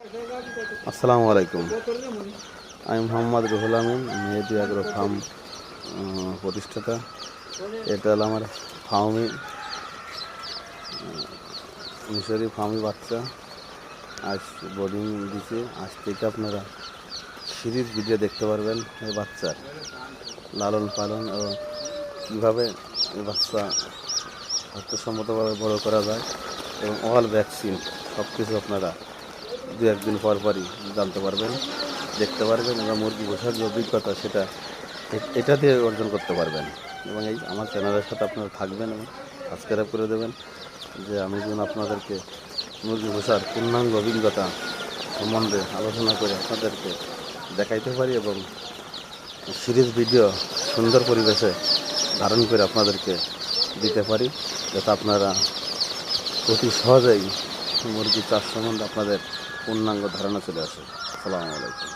আসসালামু আলাইকুম। আমি মোহাম্মদ রুহুল আমিন, মেহেদি অ্যাগ্রো ফার্ম প্রতিষ্ঠাতা। এটা হলো আমার ফার্মি মিশরি ফার্মি বাচ্চা। আজ বোর্ডিং দিছে। আজ থেকে আপনারা সিরিজ ভিডিও দেখতে পারবেন এই বাচ্চার লালন পালন এবং কীভাবে এই বাচ্চা স্বাস্থ্যসম্মতভাবে বড় করা যায় এবং অল ভ্যাকসিন সব কিছু আপনারা দু একদিন পরই জানতে পারবেন, দেখতে পারবেন এবং মুরগি পোষার যে অভিজ্ঞতা সেটা এটা দিয়ে অর্জন করতে পারবেন। এবং এই আমার চ্যানেলের সাথে আপনারা থাকবেন এবং সাবস্ক্রাইব করে দেবেন, যে আমি যেন আপনাদেরকে মুরগি পোষার পূর্ণাঙ্গ অভিজ্ঞতা সম্বন্ধে আলোচনা করে আপনাদেরকে দেখাইতে পারি এবং সিরিজ ভিডিও সুন্দর পরিবেশে ধারণ করে আপনাদেরকে দিতে পারি, যাতে আপনারা অতি সহজেই মুরগি চাষ সম্বন্ধে আপনাদের পূর্ণাঙ্গ ধারণা চলে আসে। আসসালামু আলাইকুম।